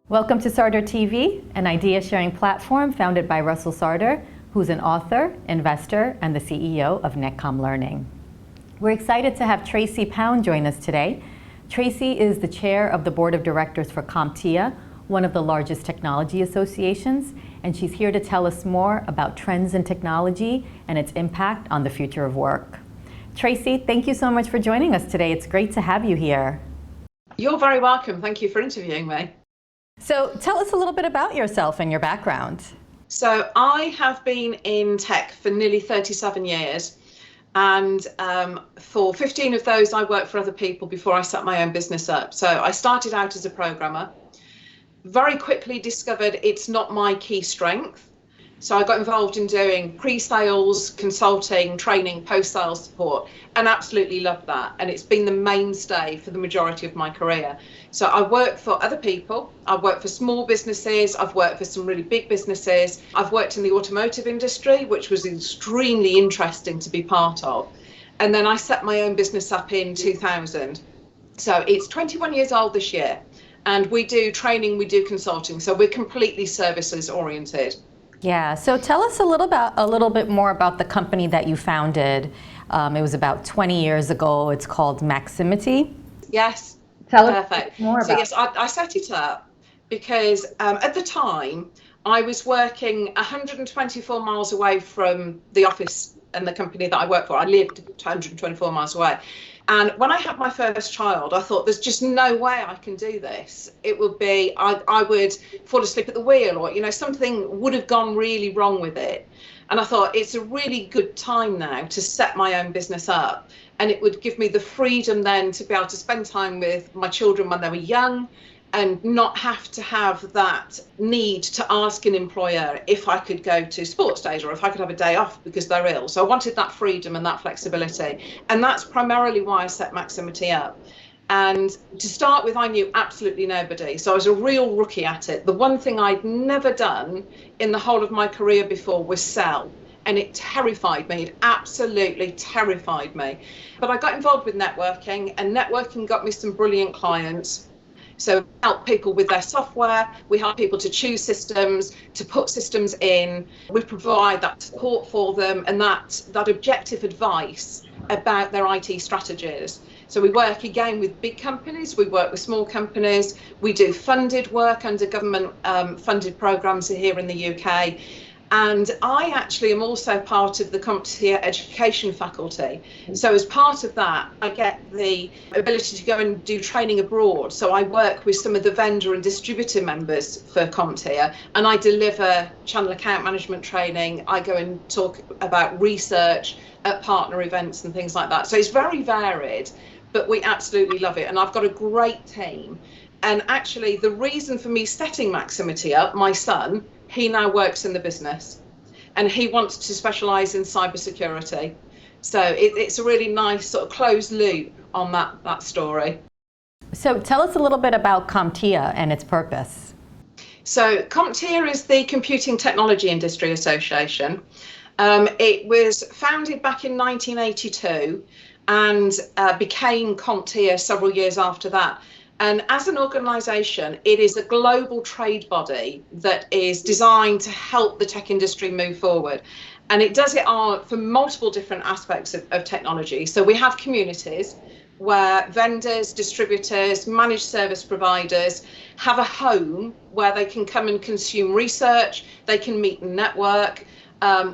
Welcome to Sarder TV, an idea-sharing platform founded by Russell Sarder, who's an author, investor, and the CEO of Netcom Learning. We're excited to have Tracy Pound join us today. Tracy is the chair of the board of directors for Comptia, one of the largest technology associations, and she's here to tell us more about trends in technology and its impact on the future of work. Tracy, thank you so much for joining us today. It's great to have you here. You're very welcome. Thank you for interviewing me. So tell us a little bit about yourself and your background. So I have been in tech for nearly 37 years. And for 15 of those, I worked for other people before I set my own business up. So I started out as a programmer, very quickly discovered it's not my key strength. So I got involved in doing pre-sales, consulting, training, post-sales support, and absolutely loved that. And it's been the mainstay for the majority of my career. So I work for other people. I've worked for small businesses. I've worked for some really big businesses. I've worked in the automotive industry, which was extremely interesting to be part of. And then I set my own business up in 2000. So it's 21 years old this year. And we do training, we do consulting. So we're completely services oriented. Yeah, so tell us a little bit more about the company that you founded. It was about 20 years ago. It's called Maximity. Yes. Tell Perfect. us more about. So yes, I set it up because at the time I was working 124 miles away from the office and the company that I work for. I lived 124 miles away. And when I had my first child, I thought there's just no way I can do this. It would be, I would fall asleep at the wheel, or, something would have gone really wrong with it. And I thought it's a really good time now to set my own business up. And it would give me the freedom then to be able to spend time with my children when they were young and not have to have that need to ask an employer if I could go to sports days or if I could have a day off because they're ill. So I wanted that freedom and that flexibility. And that's primarily why I set Maximity up. And to start with, I knew absolutely nobody. So I was a real rookie at it. The one thing I'd never done in the whole of my career before was sell. And it terrified me. It absolutely terrified me. But I got involved with networking, and networking got me some brilliant clients. So we help people with their software, we help people to choose systems, to put systems in, we provide that support for them and that objective advice about their IT strategies. So we work again with big companies, we work with small companies, we do funded work under government funded programs here in the UK. And I actually am also part of the Comptia education faculty. So as part of that, I get the ability to go and do training abroad. So I work with some of the vendor and distributor members for Comptia, and I deliver channel account management training. I go and talk about research at partner events and things like that. So it's very varied, but we absolutely love it. And I've got a great team. And actually, the reason for me setting Maximity up, my son, he now works in the business and he wants to specialise in cybersecurity. So it's a really nice sort of closed loop on that story. So tell us a little bit about Comptia and its purpose. So Comptia is the Computing Technology Industry Association. It was founded back in 1982 and became Comptia several years after that. And as an organisation, it is a global trade body that is designed to help the tech industry move forward. And it does it for multiple different aspects of technology. So we have communities where vendors, distributors, managed service providers have a home where they can come and consume research, they can meet and network.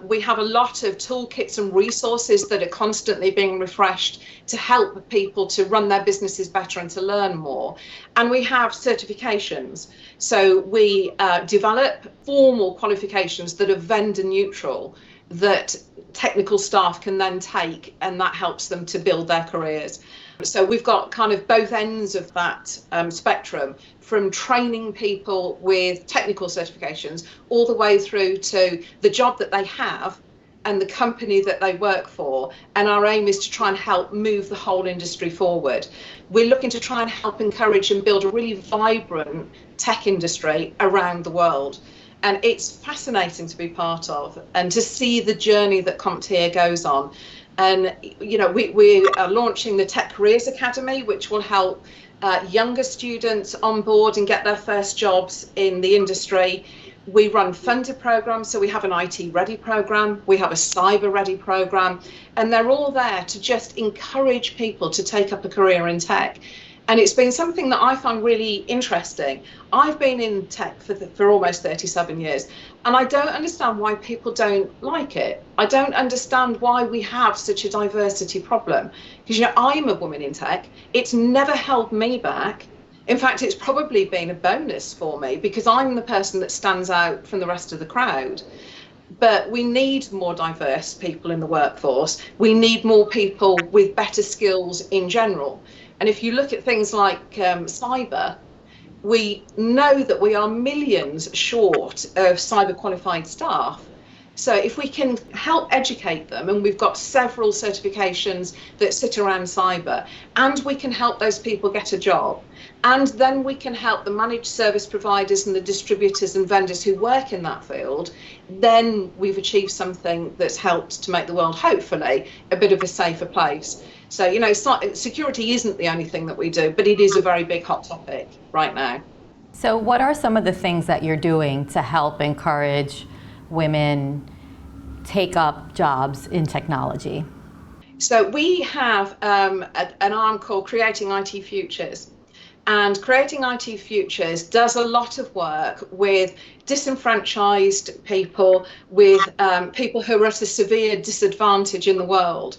We have a lot of toolkits and resources that are constantly being refreshed to help people to run their businesses better and to learn more. And we have certifications. So we develop formal qualifications that are vendor neutral that technical staff can then take, and that helps them to build their careers. So we've got kind of both ends of that spectrum, from training people with technical certifications all the way through to the job that they have and the company that they work for. And our aim is to try and help move the whole industry forward. We're looking to try and help encourage and build a really vibrant tech industry around the world. And it's fascinating to be part of and to see the journey that Comptia goes on. And we are launching the Tech Careers Academy, which will help younger students on board and get their first jobs in the industry. We run funded programs, so we have an IT ready program, we have a cyber ready program, and they're all there to just encourage people to take up a career in tech. And it's been something that I find really interesting. I've been in tech for almost 37 years, and I don't understand why people don't like it. I don't understand why we have such a diversity problem. Because I'm a woman in tech. It's never held me back. In fact, it's probably been a bonus for me because I'm the person that stands out from the rest of the crowd. But we need more diverse people in the workforce. We need more people with better skills in general. And if you look at things like cyber, we know that we are millions short of cyber qualified staff. So if we can help educate them, and we've got several certifications that sit around cyber, and we can help those people get a job, and then we can help the managed service providers and the distributors and vendors who work in that field, then we've achieved something that's helped to make the world, hopefully, a bit of a safer place. So, security isn't the only thing that we do, but it is a very big hot topic right now. So what are some of the things that you're doing to help encourage women take up jobs in technology? So we have an arm called Creating IT Futures. And Creating IT Futures does a lot of work with disenfranchised people, with people who are at a severe disadvantage in the world.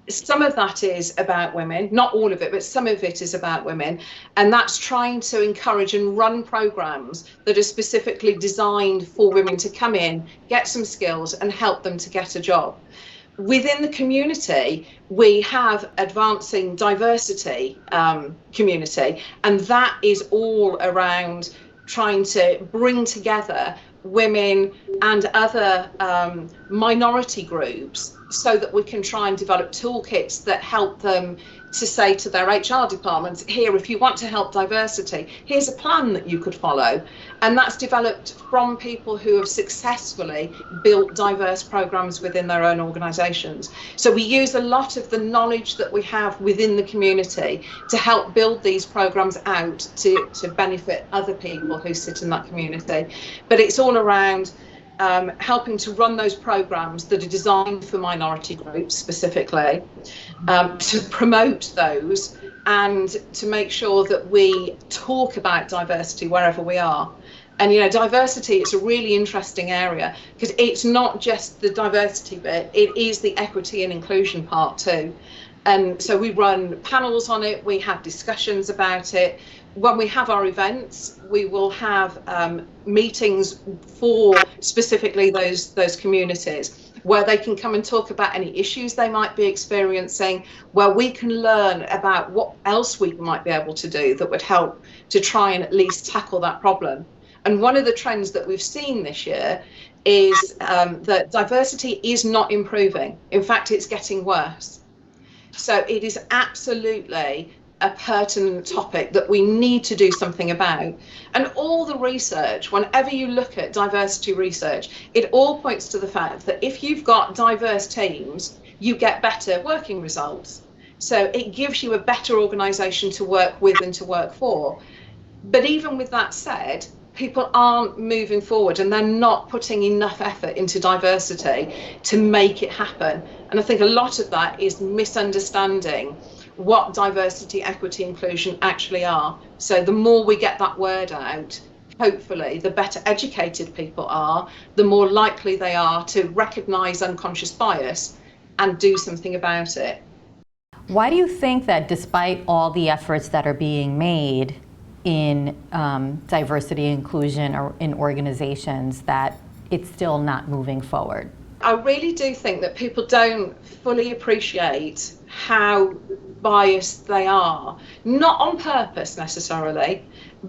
Some of that is about women, not all of it, but some of it is about women. And that's trying to encourage and run programs that are specifically designed for women to come in, get some skills and help them to get a job. Within the community, we have advancing diversity community, and that is all around trying to bring together women and other minority groups so that we can try and develop toolkits that help them to say to their HR departments, here, if you want to help diversity, here's a plan that you could follow. And that's developed from people who have successfully built diverse programs within their own organizations. So we use a lot of the knowledge that we have within the community to help build these programs out to benefit other people who sit in that community. But it's all around helping to run those programs that are designed for minority groups specifically, to promote those and to make sure that we talk about diversity wherever we are. And diversity is a really interesting area because it's not just the diversity bit, it is the equity and inclusion part too. And so we run panels on it, we have discussions about it. When we have our events, we will have meetings for specifically those communities where they can come and talk about any issues they might be experiencing, where we can learn about what else we might be able to do that would help to try and at least tackle that problem. And one of the trends that we've seen this year is that diversity is not improving. In fact, it's getting worse. So it is absolutely a pertinent topic that we need to do something about. And all the research, whenever you look at diversity research, it all points to the fact that if you've got diverse teams, you get better working results. So it gives you a better organisation to work with and to work for. But even with that said, people aren't moving forward and they're not putting enough effort into diversity to make it happen. And I think a lot of that is misunderstanding what diversity, equity, inclusion actually are. So the more we get that word out, hopefully the better educated people are, the more likely they are to recognise unconscious bias and do something about it. Why do you think that despite all the efforts that are being made in diversity and inclusion or in organizations that it's still not moving forward? I really do think that people don't fully appreciate how biased they are, not on purpose necessarily,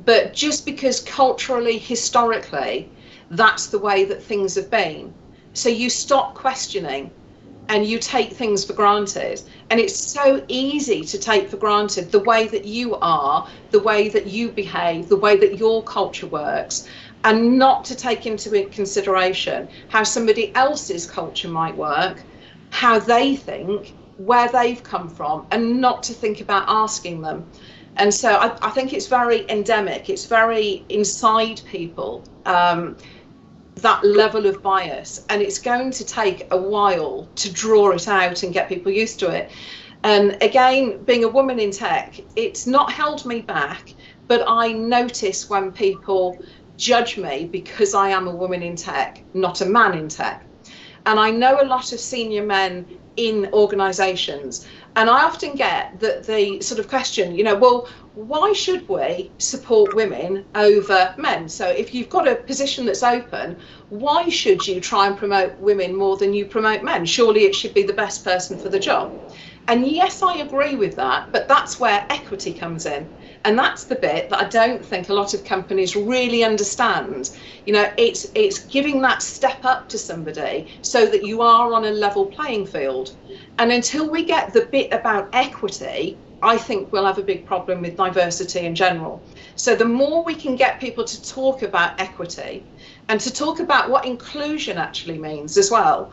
but just because culturally, historically, that's the way that things have been. So you stop questioning and you take things for granted. And it's so easy to take for granted the way that you are, the way that you behave, the way that your culture works, and not to take into consideration how somebody else's culture might work, how they think, where they've come from, and not to think about asking them. And so I think it's very endemic, it's very inside people, that level of bias, and it's going to take a while to draw it out and get people used to it. And again, being a woman in tech, it's not held me back, but I notice when people judge me because I am a woman in tech, not a man in tech. And I know a lot of senior men in organisations, and I often get the sort of question, well, why should we support women over men? So if you've got a position that's open, why should you try and promote women more than you promote men? Surely it should be the best person for the job. And yes, I agree with that, but that's where equity comes in. And that's the bit that I don't think a lot of companies really understand. It's giving that step up to somebody so that you are on a level playing field. And until we get the bit about equity, I think we'll have a big problem with diversity in general. So the more we can get people to talk about equity and to talk about what inclusion actually means as well,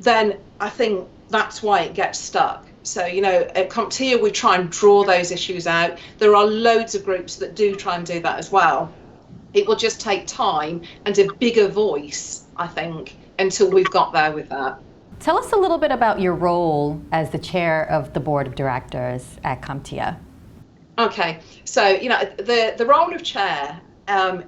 then I think that's why it gets stuck. So, at Comptia, we try and draw those issues out. There are loads of groups that do try and do that as well. It will just take time and a bigger voice, I think, until we've got there with that. Tell us a little bit about your role as the chair of the board of directors at Comptia. Okay, so, the role of chair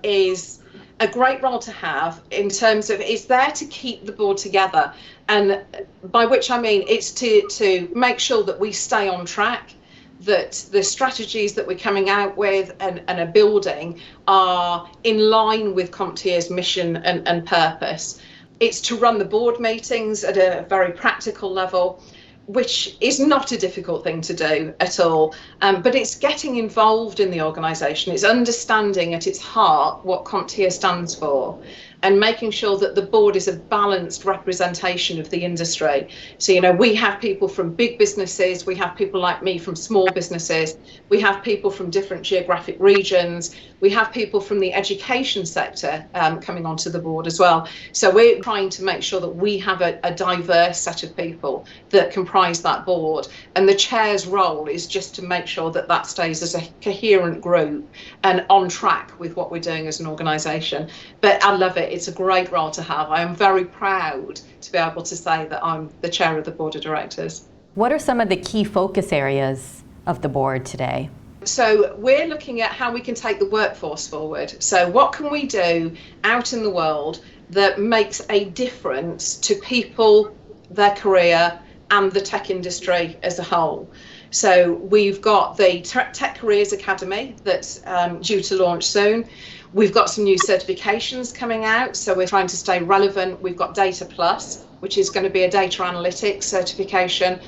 is a great role to have in terms of it's there to keep the board together, and by which I mean it's to make sure that we stay on track, that the strategies that we're coming out with and are building are in line with Comptia's mission and purpose. It's to run the board meetings at a very practical level, which is not a difficult thing to do at all, but it's getting involved in the organisation. It's understanding at its heart what Comptia stands for and making sure that the board is a balanced representation of the industry. So, we have people from big businesses, we have people like me from small businesses, we have people from different geographic regions, we have people from the education sector coming onto the board as well. So we're trying to make sure that we have a diverse set of people that comprise that board. And the chair's role is just to make sure that that stays as a coherent group and on track with what we're doing as an organisation. But I love it. It's a great role to have. I am very proud to be able to say that I'm the chair of the board of directors. What are some of the key focus areas of the board today? So we're looking at how we can take the workforce forward. So what can we do out in the world that makes a difference to people, their career, and the tech industry as a whole? So we've got the Tech Careers Academy that's due to launch soon. We've got some new certifications coming out, so we're trying to stay relevant. We've got Data Plus, which is going to be a data analytics certification.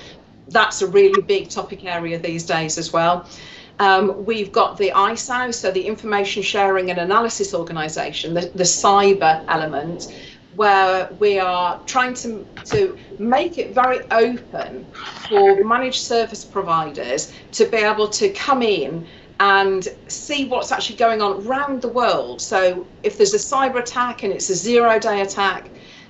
That's a really big topic area these days as well. We've got the ISAO, so the Information Sharing and Analysis Organisation, the cyber element, where we are trying to make it very open for managed service providers to be able to come in and see what's actually going on around the world. So if there's a cyber attack and it's a zero-day attack,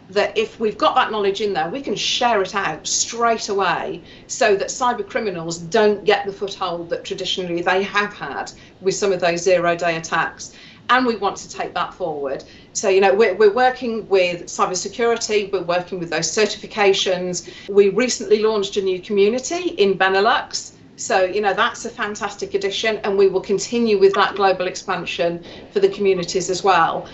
that if we've got that knowledge in there, we can share it out straight away so that cyber criminals don't get the foothold that traditionally they have had with some of those zero-day attacks. And we want to take that forward. So, we're working with cybersecurity, we're working with those certifications. We recently launched a new community in Benelux. So, that's a fantastic addition, and we will continue with that global expansion for the communities as well.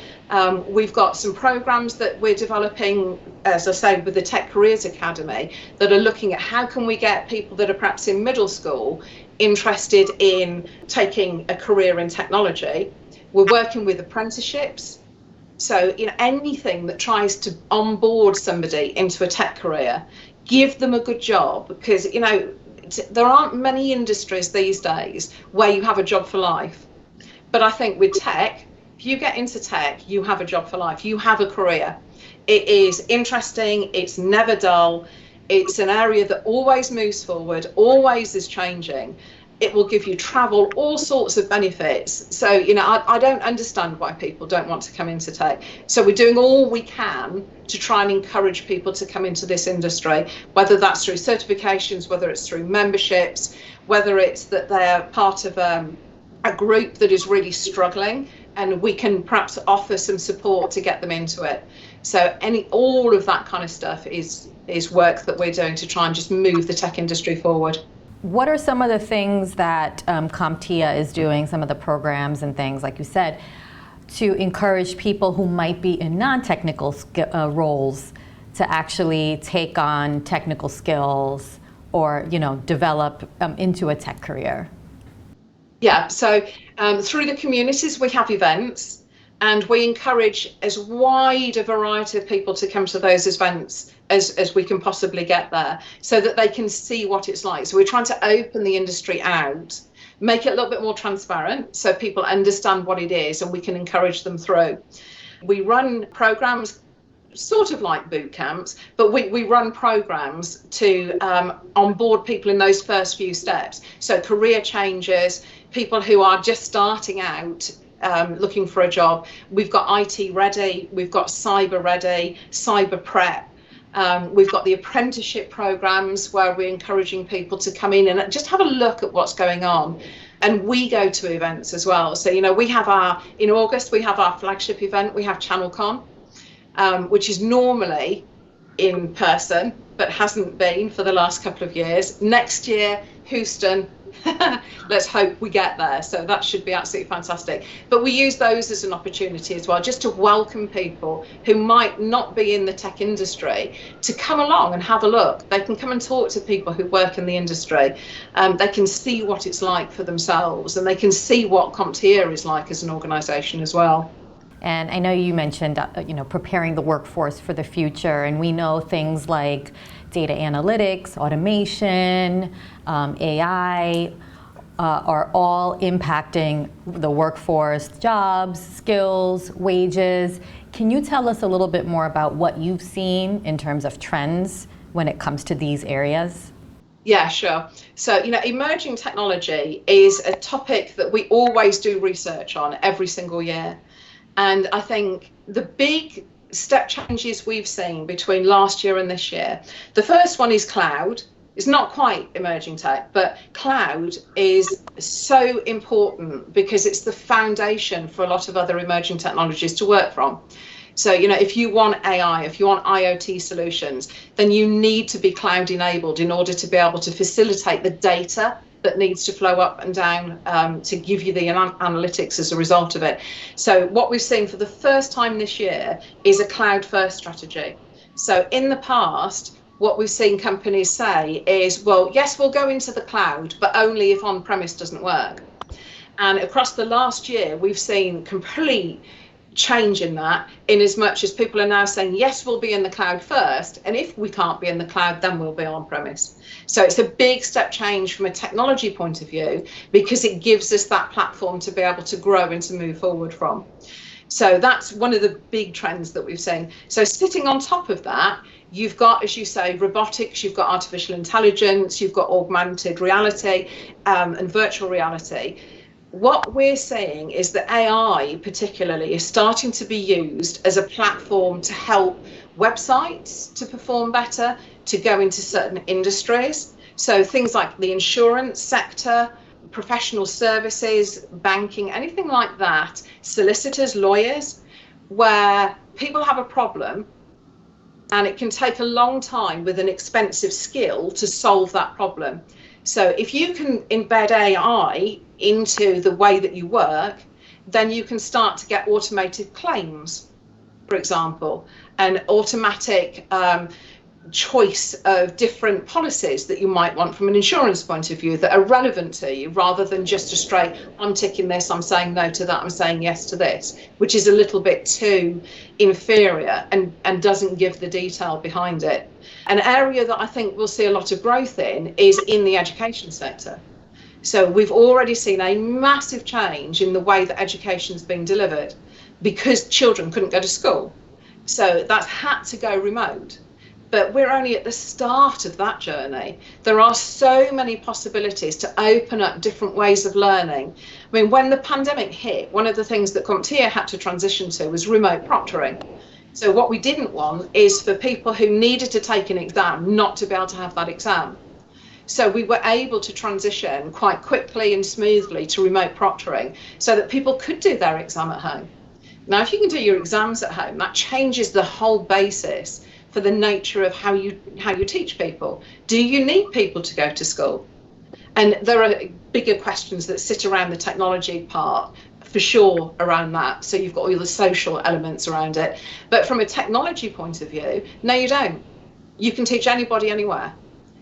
We've got some programs that we're developing, as I say, with the Tech Careers Academy that are looking at how can we get people that are perhaps in middle school interested in taking a career in technology. We're working with apprenticeships. So, anything that tries to onboard somebody into a tech career, give them a good job, because, there aren't many industries these days where you have a job for life. But I think with tech, if you get into tech, you have a job for life, you have a career. It is interesting, it's never dull, it's an area that always moves forward, always is changing. it will give you travel, all sorts of benefits. So, I don't understand why people don't want to come into tech. So we're doing all we can to try and encourage people to come into this industry, whether that's through certifications, whether it's through memberships, whether it's that they're part of a group that is really struggling, and we can perhaps offer some support to get them into it. So all of that kind of stuff is work that we're doing to try and just move the tech industry forward. What are some of the things that Comptia is doing, some of the programs and things, like you said, to encourage people who might be in non-technical roles to actually take on technical skills or, develop into a tech career? Yeah, so through the communities, we have events, and we encourage as wide a variety of people to come to those events as we can possibly get there, so that they can see what it's like. So we're trying to open the industry out, make it a little bit more transparent so people understand what it is, and we can encourage them through. We run programs sort of like boot camps, but we run programs to onboard people in those first few steps. So career changers, people who are just starting out, looking for a job. We've got IT ready, we've got cyber ready, cyber prep. We've got the apprenticeship programs where we're encouraging people to come in and just have a look at what's going on. And we go to events as well. So, we have in August, we have our flagship event, we have ChannelCon, which is normally in person, but hasn't been for the last couple of years. Next year, Houston, let's hope we get there. So that should be absolutely fantastic. But we use those as an opportunity as well, just to welcome people who might not be in the tech industry to come along and have a look. They can come and talk to people who work in the industry. They can see what it's like for themselves, and they can see what Comptia is like as an organisation as well. And I know you mentioned, preparing the workforce for the future, and we know things like data analytics, automation, AI are all impacting the workforce, jobs, skills, wages. Can you tell us a little bit more about what you've seen in terms of trends when it comes to these areas? Yeah, sure. So, emerging technology is a topic that we always do research on every single year. And I think the big step changes we've seen between last year and this year, the first one is cloud. It's not quite emerging tech, but cloud is so important because it's the foundation for a lot of other emerging technologies to work from. So, if you want AI, if you want IoT solutions, then you need to be cloud enabled in order to be able to facilitate the data that needs to flow up and down to give you the analytics as a result of it. So what we've seen for the first time this year is a cloud first strategy. So in the past, what we've seen companies say is, well, yes, we'll go into the cloud, but only if on-premise doesn't work. And across the last year, we've seen complete change in that, in as much as people are now saying, yes, we'll be in the cloud first, and if we can't be in the cloud, then we'll be on premise. So it's a big step change from a technology point of view, because it gives us that platform to be able to grow and to move forward from. So that's one of the big trends that we've seen. So sitting on top of that, you've got, as you say, robotics, you've got artificial intelligence, you've got augmented reality and virtual reality. What we're seeing is that AI particularly is starting to be used as a platform to help websites to perform better, to go into certain industries. So things like the insurance sector, professional services, banking, anything like that, solicitors, lawyers, where people have a problem and it can take a long time with an expensive skill to solve that problem. So if you can embed AI into the way that you work, then you can start to get automated claims, for example, and automatic choice of different policies that you might want from an insurance point of view that are relevant to you, rather than just a straight, I'm ticking this, I'm saying no to that, I'm saying yes to this, which is a little bit too inferior and doesn't give the detail behind it. An area that I think we'll see a lot of growth in is in the education sector. So we've already seen a massive change in the way that education's been delivered because children couldn't go to school. So that's had to go remote. But we're only at the start of that journey. There are so many possibilities to open up different ways of learning. I mean, when the pandemic hit, one of the things that Comptia had to transition to was remote proctoring. So what we didn't want is for people who needed to take an exam not to be able to have that exam. So we were able to transition quite quickly and smoothly to remote proctoring so that people could do their exam at home. Now, if you can do your exams at home, that changes the whole basis for the nature of how you teach people. Do you need people to go to school? And there are bigger questions that sit around the technology part, for sure, around that. So you've got all the social elements around it. But from a technology point of view, no, you don't. You can teach anybody anywhere.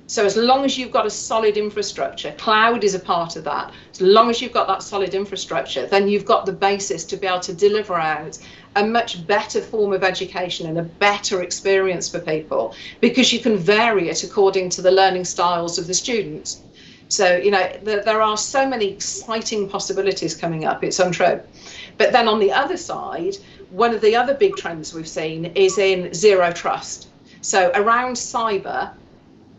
So as long as you've got a solid infrastructure, cloud is a part of that. As long as you've got that solid infrastructure, then you've got the basis to be able to deliver out a much better form of education and a better experience for people, because you can vary it according to the learning styles of the students. So, you know, there are so many exciting possibilities coming up, it's untrue. But then on the other side, one of the other big trends we've seen is in zero trust. So around cyber,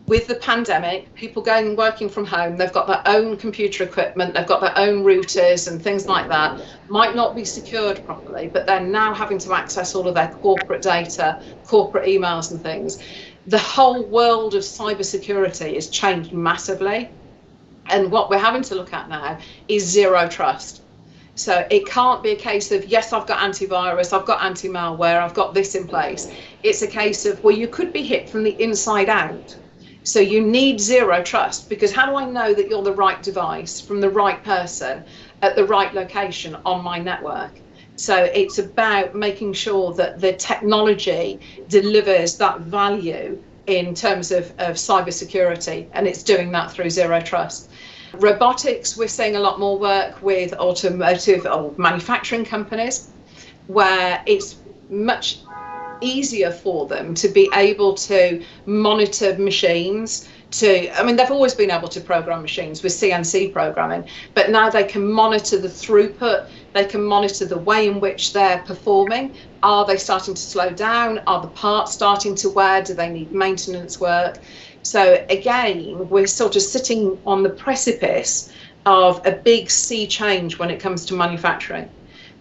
with the pandemic, people going and working from home, they've got their own computer equipment, they've got their own routers and things like that, might not be secured properly, but they're now having to access all of their corporate data, corporate emails and things. The whole world of cybersecurity has changed massively. And what we're having to look at now is zero trust. So it can't be a case of, yes, I've got antivirus, I've got anti-malware, I've got this in place. It's a case of, well, you could be hit from the inside out. So you need zero trust, because how do I know that you're the right device from the right person at the right location on my network? So it's about making sure that the technology delivers that value in terms of cybersecurity, and it's doing that through zero trust. Robotics, we're seeing a lot more work with automotive or manufacturing companies, where it's much easier for them to be able to monitor machines. I mean, they've always been able to program machines with CNC programming, but now they can monitor the throughput, they can monitor the way in which they're performing. Are they starting to slow down? Are the parts starting to wear? Do they need maintenance work? So again, we're sort of sitting on the precipice of a big sea change when it comes to manufacturing.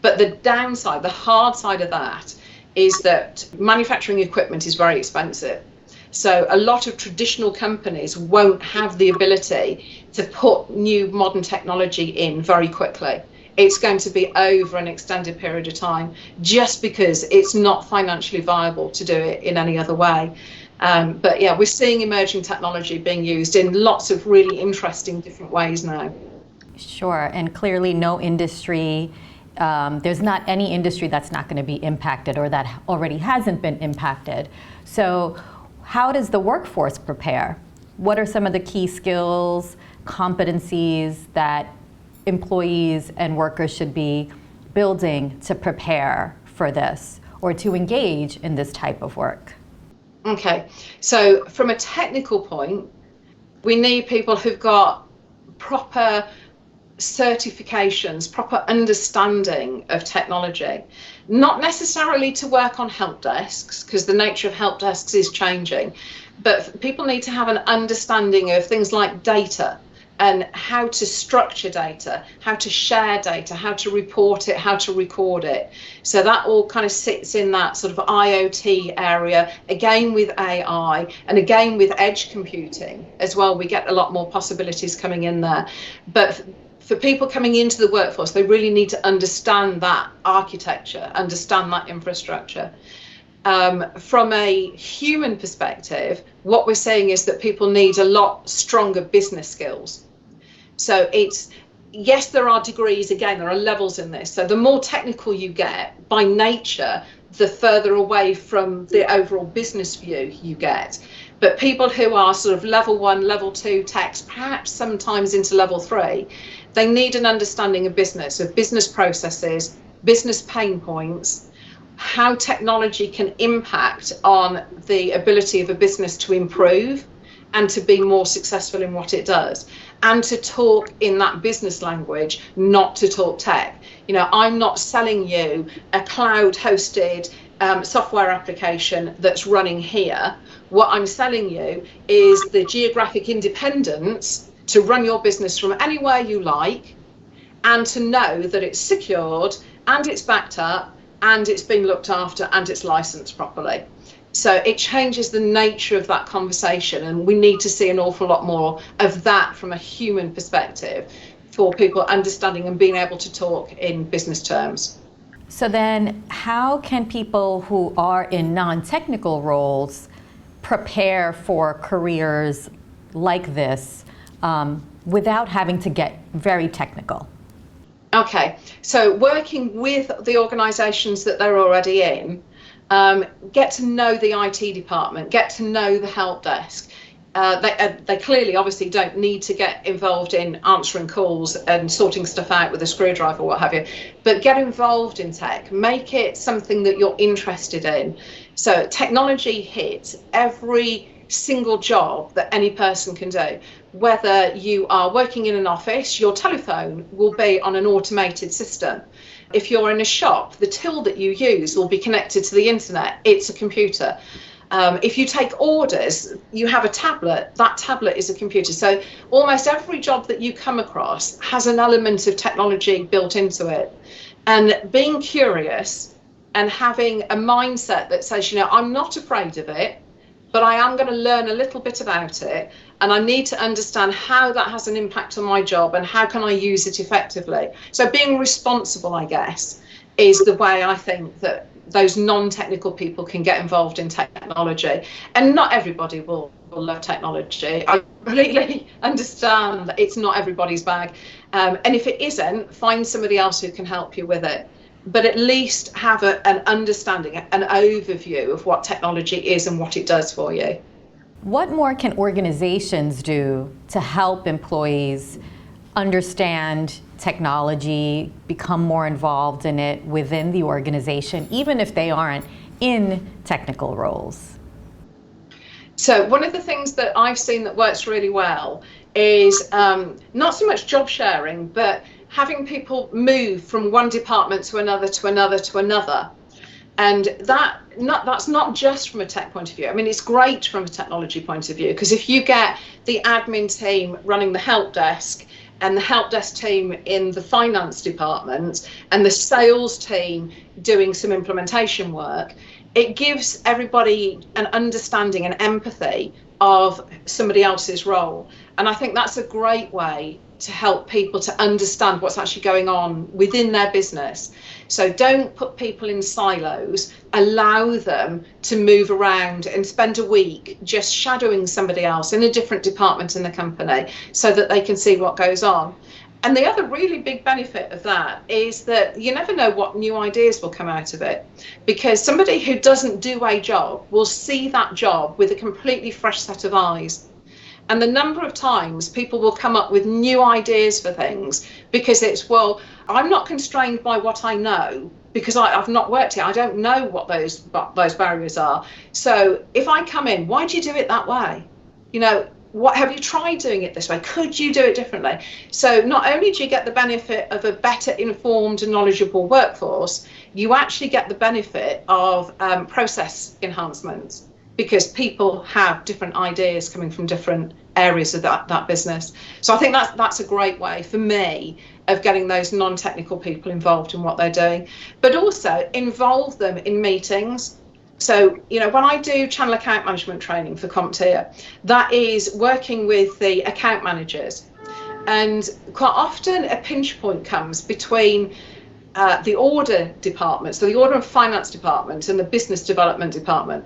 But the downside, the hard side of that, is that manufacturing equipment is very expensive. So a lot of traditional companies won't have the ability to put new modern technology in very quickly. It's going to be over an extended period of time, just because it's not financially viable to do it in any other way. But yeah, we're seeing emerging technology being used in lots of really interesting different ways now. Sure, and clearly no industry, there's not any industry that's not going to be impacted or that already hasn't been impacted. So how does the workforce prepare? What are some of the key skills, competencies that employees and workers should be building to prepare for this or to engage in this type of work? Okay, so from a technical point, we need people who've got proper certifications, proper understanding of technology, not necessarily to work on help desks, because the nature of help desks is changing, but people need to have an understanding of things like data and how to structure data, how to share data, how to report it, how to record it. So that all kind of sits in that sort of IoT area, again with AI, and again with edge computing as well. We get a lot more possibilities coming in there. But for people coming into the workforce, they really need to understand that architecture, understand that infrastructure. From a human perspective, what we're saying is that people need a lot stronger business skills. So it's, yes, there are degrees, again, there are levels in this. So the more technical you get, by nature, the further away from the overall business view you get. But people who are sort of level 1, level 2 techs, perhaps sometimes into level 3, they need an understanding of business processes, business pain points, how technology can impact on the ability of a business to improve and to be more successful in what it does, and to talk in that business language, not to talk tech. You know, I'm not selling you a cloud hosted software application that's running here. What I'm selling you is the geographic independence to run your business from anywhere you like, and to know that it's secured and it's backed up and it's been looked after and it's licensed properly. So it changes the nature of that conversation, and we need to see an awful lot more of that from a human perspective for people understanding and being able to talk in business terms. So then how can people who are in non-technical roles prepare for careers like this without having to get very technical? Okay, so working with the organisations that they're already in, get to know the IT department, get to know the help desk. They clearly obviously don't need to get involved in answering calls and sorting stuff out with a screwdriver or what have you, but get involved in tech, make it something that you're interested in. So technology hits every single job that any person can do. Whether you are working in an office, your telephone will be on an automated system. If you're in a shop, the till that you use will be connected to the internet. It's a computer. If you take orders, you have a tablet. That tablet is a computer. So almost every job that you come across has an element of technology built into it. And being curious and having a mindset that says, I'm not afraid of it, but I am going to learn a little bit about it, and I need to understand how that has an impact on my job and how can I use it effectively. So being responsible, I guess, is the way I think that those non-technical people can get involved in technology. And not everybody will love technology. I completely understand that it's not everybody's bag. And if it isn't, find somebody else who can help you with it. But at least have an understanding, an overview of what technology is and what it does for you. What more can organizations do to help employees understand technology, become more involved in it within the organization, even if they aren't in technical roles? So one of the things that I've seen that works really well is not so much job sharing, but having people move from one department to another, to another, to another. And that's not just from a tech point of view. I mean, it's great from a technology point of view, because if you get the admin team running the help desk and the help desk team in the finance department and the sales team doing some implementation work, it gives everybody an understanding and empathy of somebody else's role. And I think that's a great way to help people to understand what's actually going on within their business. So don't put people in silos, allow them to move around and spend a week just shadowing somebody else in a different department in the company so that they can see what goes on. And the other really big benefit of that is that you never know what new ideas will come out of it, because somebody who doesn't do a job will see that job with a completely fresh set of eyes. And the number of times people will come up with new ideas for things because it's, well, I'm not constrained by what I know because I've not worked here. I don't know what those barriers are. So if I come in, why do you do it that way? What have you tried doing it this way? Could you do it differently? So not only do you get the benefit of a better informed and knowledgeable workforce, you actually get the benefit of process enhancements, because people have different ideas coming from different areas of that business. So I think that's a great way for me of getting those non-technical people involved in what they're doing, but also involve them in meetings. So, when I do channel account management training for Comptia, that is working with the account managers. And quite often a pinch point comes between the order department, so the order and finance department and the business development department.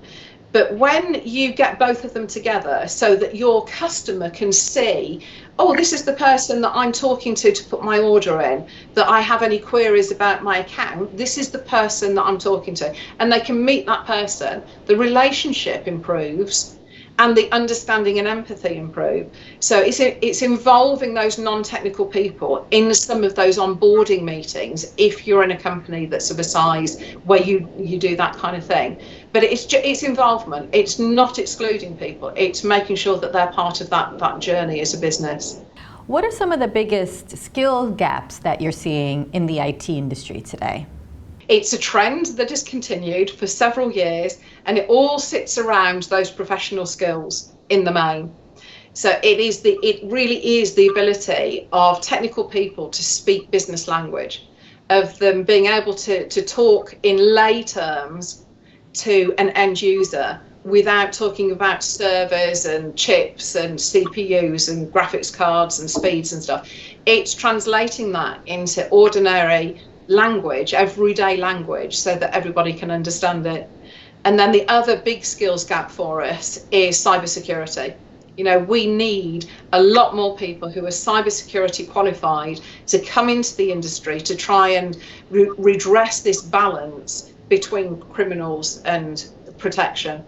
But when you get both of them together so that your customer can see, oh, this is the person that I'm talking to put my order in, that I have any queries about my account, this is the person that I'm talking to, and they can meet that person, the relationship improves and the understanding and empathy improve. So it's involving those non-technical people in some of those onboarding meetings if you're in a company that's of a size where you do that kind of thing. But it's involvement. It's not excluding people. It's making sure that they're part of that journey as a business. What are some of the biggest skill gaps that you're seeing in the IT industry today? It's a trend that has continued for several years, and it all sits around those professional skills in the main. So it really is the ability of technical people to speak business language, of them being able to talk in lay terms to an end user without talking about servers and chips and CPUs and graphics cards and speeds and stuff. It's translating that into ordinary language, everyday language, so that everybody can understand it. And then the other big skills gap for us is cybersecurity. You know, we need a lot more people who are cybersecurity qualified to come into the industry to try and redress this balance between criminals and protection.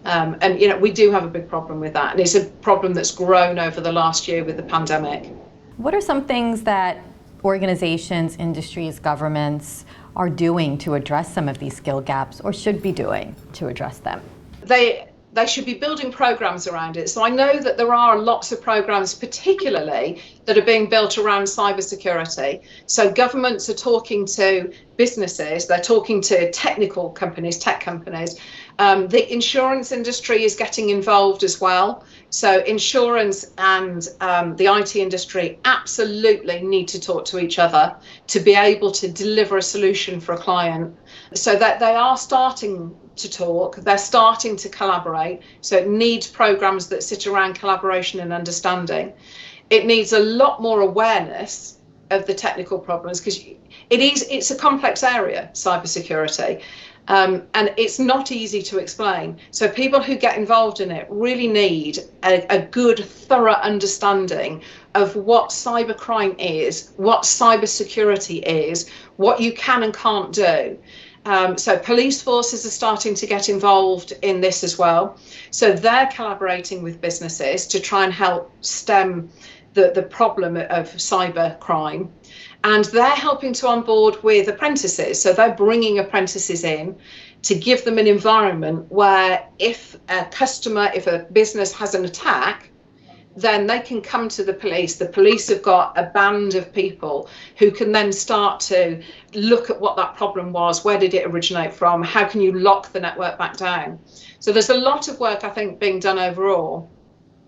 And, you know, we do have a big problem with that. And it's a problem that's grown over the last year with the pandemic. What are some things that organizations, industries, governments are doing to address some of these skill gaps, or should be doing to address them? They should be building programs around it. So I know that there are lots of programs, particularly that are being built around cybersecurity. So governments are talking to businesses, they're talking to technical companies, tech companies. The insurance industry is getting involved as well. So insurance and the IT industry absolutely need to talk to each other to be able to deliver a solution for a client. So that they are starting to talk, they're starting to collaborate. So it needs programs that sit around collaboration and understanding. It needs a lot more awareness of the technical problems, because it's a complex area, cybersecurity. And it's not easy to explain. So people who get involved in it really need a good, thorough understanding of what cybercrime is, what cybersecurity is, what you can and can't do. So police forces are starting to get involved in this as well. So they're collaborating with businesses to try and help stem the problem of cyber crime. And they're helping to onboard with apprentices. So they're bringing apprentices in to give them an environment where if a business has an attack, then they can come to the police. The police have got a band of people who can then start to look at what that problem was, where did it originate from, how can you lock the network back down. So there's a lot of work, I think, being done overall.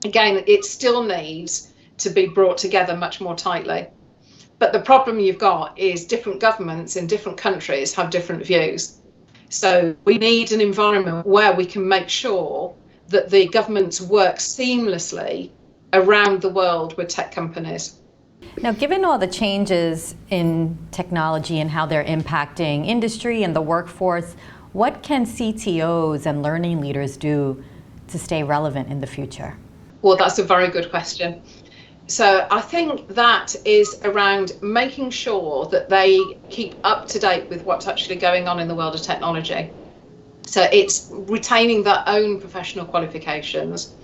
Again, it still needs to be brought together much more tightly. But the problem you've got is different governments in different countries have different views. So we need an environment where we can make sure that the governments work seamlessly around the world with tech companies. Now, given all the changes in technology and how they're impacting industry and the workforce, what can CTOs and learning leaders do to stay relevant in the future? Well, that's a very good question. So I think that is around making sure that they keep up to date with what's actually going on in the world of technology. So it's retaining their own professional qualifications,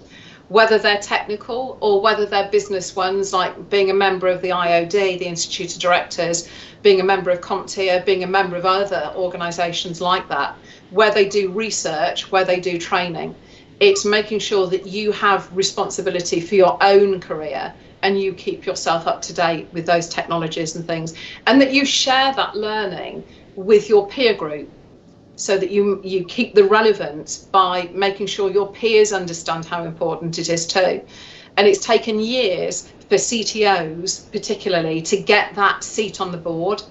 whether they're technical or whether they're business ones, like being a member of the IOD, the Institute of Directors, being a member of Comptia, being a member of other organisations like that, where they do research, where they do training. It's making sure that you have responsibility for your own career and you keep yourself up to date with those technologies and things, and that you share that learning with your peer group, so that you keep the relevance by making sure your peers understand how important it is too. And it's taken years for CTOs particularly to get that seat on the board.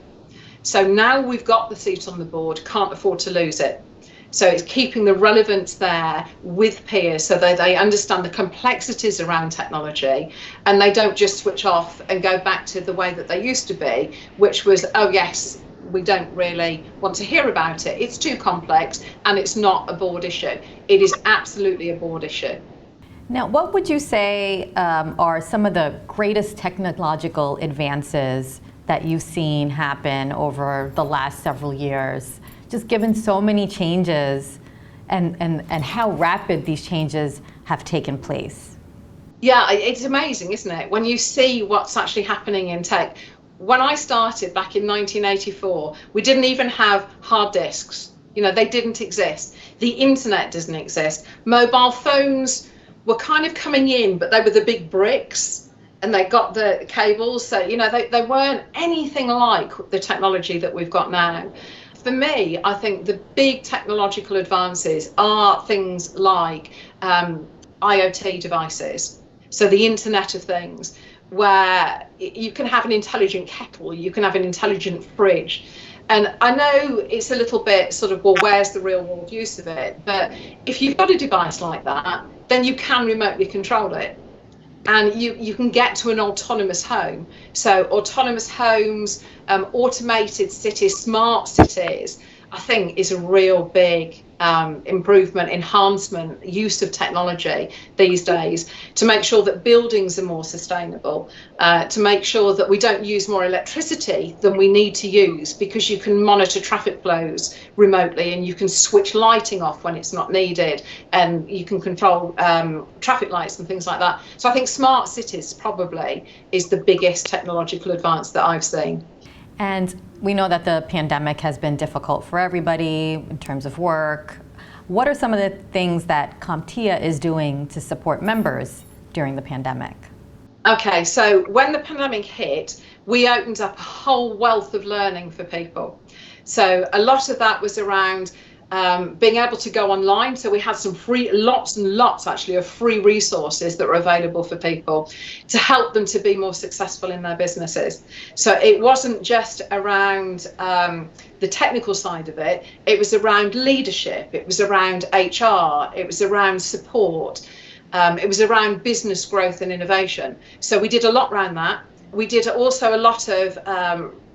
So now we've got the seat on the board, can't afford to lose it. So it's keeping the relevance there with peers so that they understand the complexities around technology and they don't just switch off and go back to the way that they used to be, which was, oh yes, we don't really want to hear about it. It's too complex and it's not a board issue. It is absolutely a board issue. Now, what would you say are some of the greatest technological advances that you've seen happen over the last several years, just given so many changes and how rapid these changes have taken place? Yeah, it's amazing, isn't it? When you see what's actually happening in tech. When I started back in 1984, we didn't even have hard disks. You know, they didn't exist. The internet doesn't exist. Mobile phones were kind of coming in, but they were the big bricks and they got the cables. So, you know, they weren't anything like the technology that we've got now. for me, I think the big technological advances are things like IoT devices, so the Internet of Things, where you can have an intelligent kettle, you can have an intelligent fridge. And I know it's a little bit sort of, well, where's the real world use of it? But if you've got a device like that, then you can remotely control it. And you can get to an autonomous home. So autonomous homes, automated cities, smart cities, I think is a real big improvement, enhancement, use of technology these days to make sure that buildings are more sustainable, to make sure that we don't use more electricity than we need to use, because you can monitor traffic flows remotely and you can switch lighting off when it's not needed, and you can control traffic lights and things like that. So I think smart cities probably is the biggest technological advance that I've seen. And we know that the pandemic has been difficult for everybody in terms of work. What are some of the things that Comptia is doing to support members during the pandemic? Okay, so when the pandemic hit, we opened up a whole wealth of learning for people. So a lot of that was around being able to go online. So we had some free, lots and lots actually of free resources that were available for people to help them to be more successful in their businesses. So it wasn't just around the technical side of it, it was around leadership, it was around HR, it was around support, it was around business growth and innovation. So we did a lot around that. We did also a lot of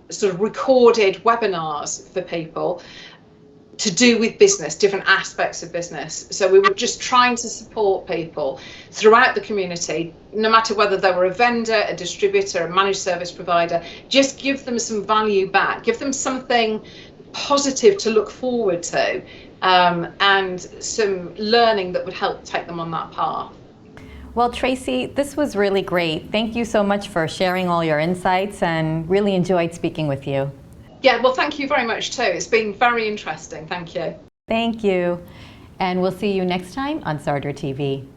sort of recorded webinars for people to do with business, different aspects of business. So we were just trying to support people throughout the community, no matter whether they were a vendor, a distributor, a managed service provider, just give them some value back, give them something positive to look forward to, and some learning that would help take them on that path. Well, Tracy, this was really great. Thank you so much for sharing all your insights, and really enjoyed speaking with you. Yeah, well, thank you very much too. It's been very interesting. Thank you. Thank you. And we'll see you next time on Sarder TV.